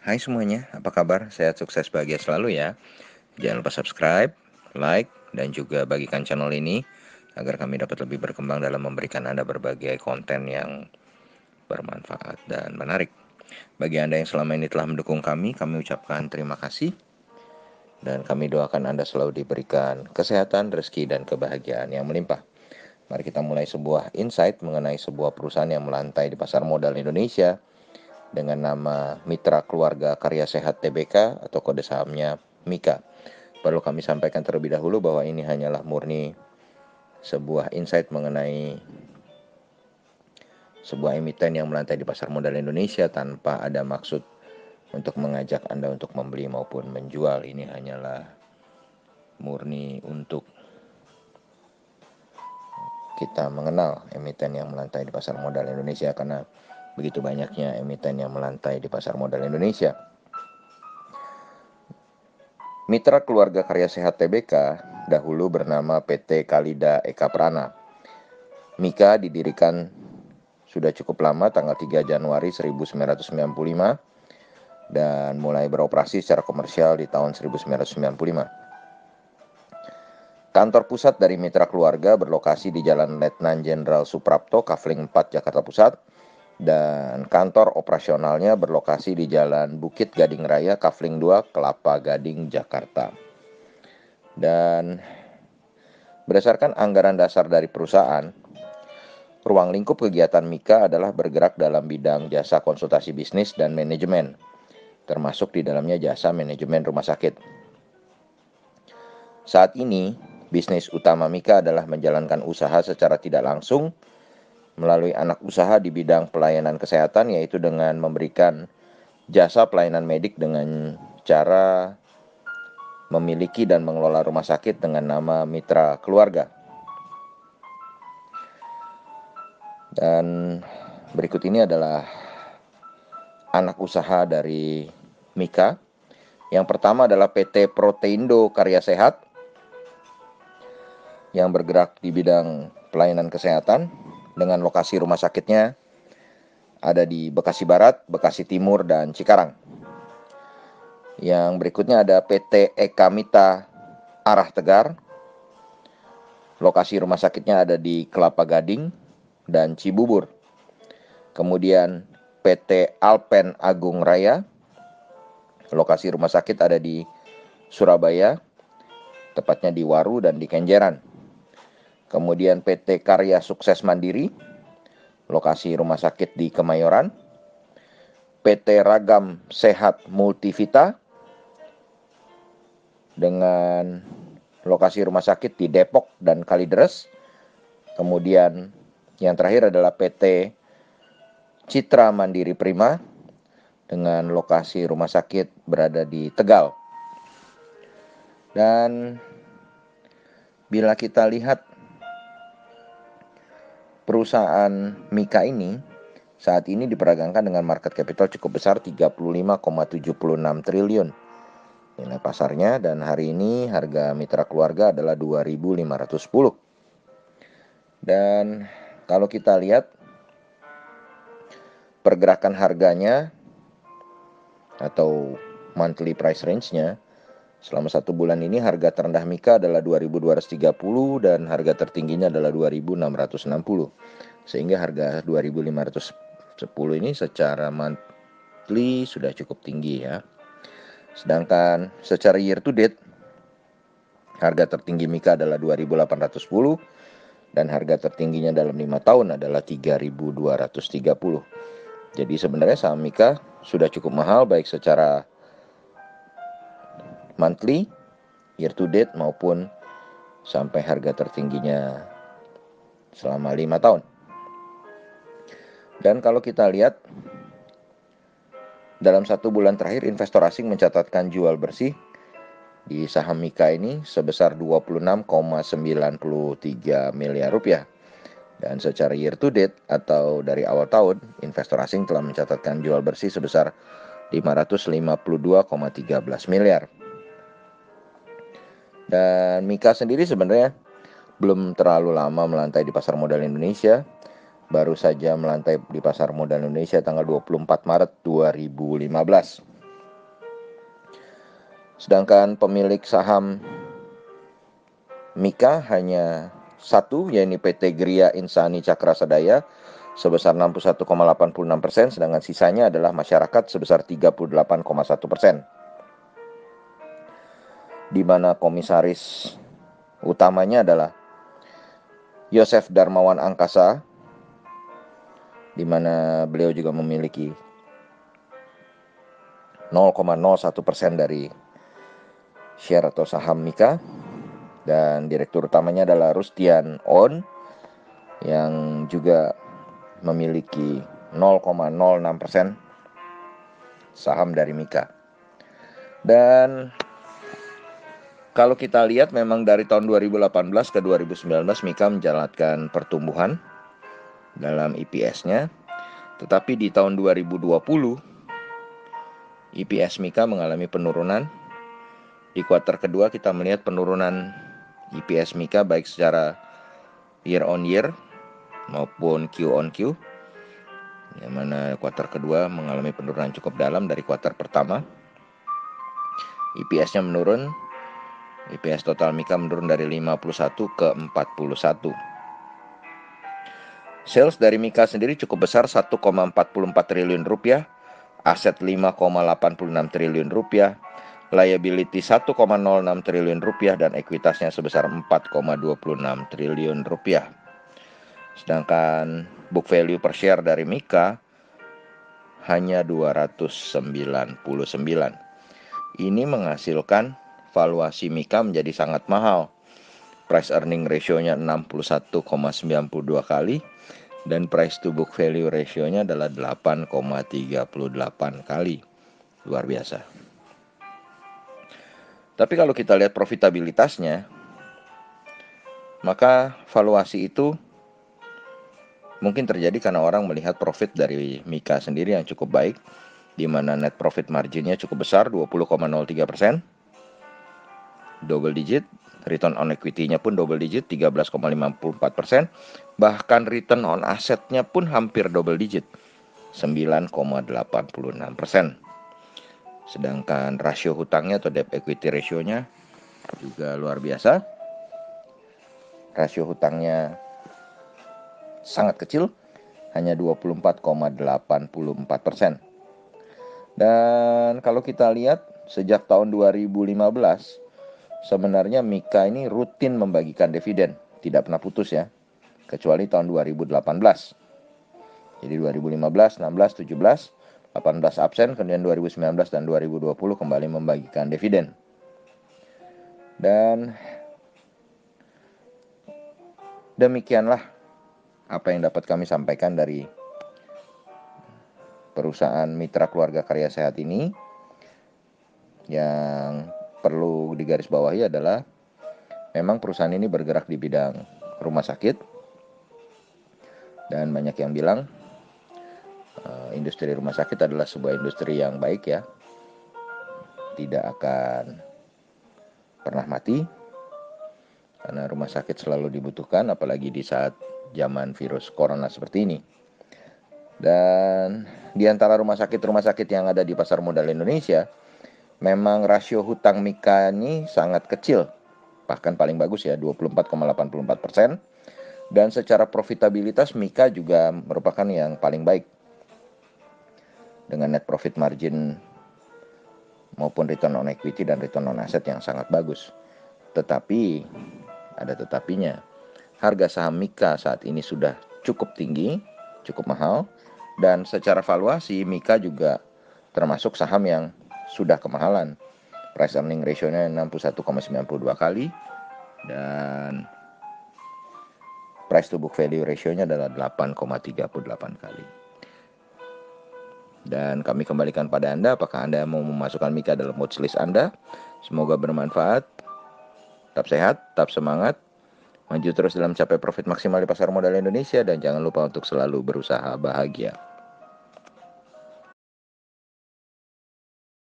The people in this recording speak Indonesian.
Hai semuanya, apa kabar? Sehat, sukses, bahagia selalu ya. Jangan lupa subscribe, like, dan juga bagikan channel ini agar kami dapat lebih berkembang dalam memberikan Anda berbagai konten yang bermanfaat dan menarik. Bagi Anda yang selama ini telah mendukung kami ucapkan terima kasih. Dan kami doakan Anda selalu diberikan kesehatan, rezeki, dan kebahagiaan yang melimpah. Mari kita mulai sebuah insight mengenai sebuah perusahaan yang melantai di pasar modal Indonesia dengan nama Mitra Keluarga Karya Sehat Tbk atau kode sahamnya MIKA. Perlu kami sampaikan terlebih dahulu bahwa ini hanyalah murni sebuah insight mengenai sebuah emiten yang melantai di pasar modal Indonesia tanpa ada maksud untuk mengajak Anda untuk membeli maupun menjual. Ini hanyalah murni untuk kita mengenal emiten yang melantai di pasar modal Indonesia karena begitu banyaknya emiten yang melantai di pasar modal Indonesia. Mitra Keluarga Karya Sehat Tbk dahulu bernama PT Kalida Eka Prana. MIKA didirikan sudah cukup lama, tanggal 3 Januari 1995 dan mulai beroperasi secara komersial di tahun 1995. Kantor pusat dari Mitra Keluarga berlokasi di Jalan Letnan Jenderal Suprapto, Kafling 4, Jakarta Pusat, dan kantor operasionalnya berlokasi di Jalan Bukit Gading Raya, Kafling 2, Kelapa Gading, Jakarta. Dan berdasarkan anggaran dasar dari perusahaan, ruang lingkup kegiatan MIKA adalah bergerak dalam bidang jasa konsultasi bisnis dan manajemen, termasuk di dalamnya jasa manajemen rumah sakit. Saat ini, bisnis utama MIKA adalah menjalankan usaha secara tidak langsung melalui anak usaha di bidang pelayanan kesehatan, yaitu dengan memberikan jasa pelayanan medik dengan cara memiliki dan mengelola rumah sakit dengan nama Mitra Keluarga. Dan berikut ini adalah anak usaha dari MIKA. Yang pertama adalah PT Proteindo Karya Sehat yang bergerak di bidang pelayanan kesehatan dengan lokasi rumah sakitnya ada di Bekasi Barat, Bekasi Timur, dan Cikarang. Yang berikutnya ada PT Eka Mita Arah Tegar. Lokasi rumah sakitnya ada di Kelapa Gading dan Cibubur. Kemudian PT Alpen Agung Raya. Lokasi rumah sakit ada di Surabaya, tepatnya di Waru dan di Kenjeran. Kemudian PT Karya Sukses Mandiri, lokasi rumah sakit di Kemayoran. PT Ragam Sehat Multivita dengan lokasi rumah sakit di Depok dan Kalideres. Kemudian yang terakhir adalah PT Citra Mandiri Prima dengan lokasi rumah sakit berada di Tegal. Dan bila kita lihat perusahaan MIKA ini saat ini diperagangkan dengan market capital cukup besar 35,76 triliun nilai pasarnya, dan hari ini harga Mitra Keluarga adalah 2.510. Dan kalau kita lihat pergerakan harganya atau monthly price range-nya selama 1 bulan ini, harga terendah MIKA adalah 2.230 dan harga tertingginya adalah 2.660. Sehingga harga 2.510 ini secara monthly sudah cukup tinggi ya. Sedangkan secara year to date, harga tertinggi MIKA adalah 2.810 dan harga tertingginya dalam 5 tahun adalah 3.230. Jadi sebenarnya saham MIKA sudah cukup mahal baik secara monthly, year to date maupun sampai harga tertingginya selama 5 tahun. Dan kalau kita lihat dalam 1 bulan terakhir, investor asing mencatatkan jual bersih di saham MIKA ini sebesar 26,93 miliar rupiah. Dan secara year to date atau dari awal tahun, investor asing telah mencatatkan jual bersih sebesar 552,13 miliar. Dan MIKA sendiri sebenarnya belum terlalu lama melantai di pasar modal Indonesia. Baru saja melantai di pasar modal Indonesia tanggal 24 Maret 2015. Sedangkan pemilik saham Mika hanya satu, yaitu PT Gria Insani Cakra Sadaya sebesar 61,86%, sedangkan sisanya adalah masyarakat sebesar 38,1%. Di mana komisaris utamanya adalah Yosef Darmawan Angkasa, di mana beliau juga memiliki 0,01% dari share atau saham Mika, dan direktur utamanya adalah Rustian On yang juga memiliki 0,06% saham dari Mika. Dan kalau kita lihat memang dari tahun 2018 ke 2019 Mika menjalankan pertumbuhan dalam EPS-nya, tetapi di tahun 2020 EPS Mika mengalami penurunan. Di kuartal kedua kita melihat penurunan EPS Mika baik secara year on year maupun Q on Q, yang mana kuartal kedua mengalami penurunan cukup dalam dari kuartal pertama. EPS-nya menurun, EPS total Mika menurun dari 51 ke 41. Sales dari Mika sendiri cukup besar, 1,44 triliun rupiah, aset 5,86 triliun rupiah, liability 1,06 triliun rupiah, dan ekuitasnya sebesar 4,26 triliun rupiah. Sedangkan book value per share dari Mika hanya 299. Ini menghasilkan valuasi Mika menjadi sangat mahal. Price earning ratio-nya 61,92 kali dan price to book value ratio-nya adalah 8,38 kali. Luar biasa. Tapi kalau kita lihat profitabilitasnya, maka valuasi itu mungkin terjadi karena orang melihat profit dari Mika sendiri yang cukup baik, di mana net profit marginnya cukup besar, 20,03%, double digit, return on equity-nya pun double digit, 13,54%, bahkan return on asset-nya pun hampir double digit, 9,86%. Sedangkan rasio hutangnya atau debt equity ratio-nya juga luar biasa. Rasio hutangnya sangat kecil, hanya 24,84%. Dan kalau kita lihat sejak tahun 2015 sebenarnya Mika ini rutin membagikan dividen, tidak pernah putus ya, kecuali tahun 2018. Jadi 2015, 16, 17, 18 absen, kemudian 2019 dan 2020 kembali membagikan dividen. Dan demikianlah apa yang dapat kami sampaikan dari perusahaan mitra keluarga karya sehat ini. Yang perlu digarisbawahi adalah memang perusahaan ini bergerak di bidang rumah sakit, dan banyak yang bilang industri rumah sakit adalah sebuah industri yang baik ya, tidak akan pernah mati karena rumah sakit selalu dibutuhkan, apalagi di saat zaman virus corona seperti ini. Dan di antara rumah sakit yang ada di pasar modal Indonesia, memang rasio hutang Mika ini sangat kecil, bahkan paling bagus ya, 24,84%. Dan secara profitabilitas Mika juga merupakan yang paling baik, dengan net profit margin maupun return on equity dan return on asset yang sangat bagus. Tetapi ada tetapinya, harga saham Mika saat ini sudah cukup tinggi, cukup mahal, dan secara valuasi Mika juga termasuk saham yang sudah kemahalan. Price earning ratio-nya 61,92 kali dan price to book value ratio-nya adalah 8,38 kali. Dan kami kembalikan pada Anda, apakah Anda mau memasukkan Mika dalam watchlist Anda? Semoga bermanfaat. Tetap sehat, tetap semangat, maju terus dalam capai profit maksimal di pasar modal Indonesia, dan jangan lupa untuk selalu berusaha bahagia.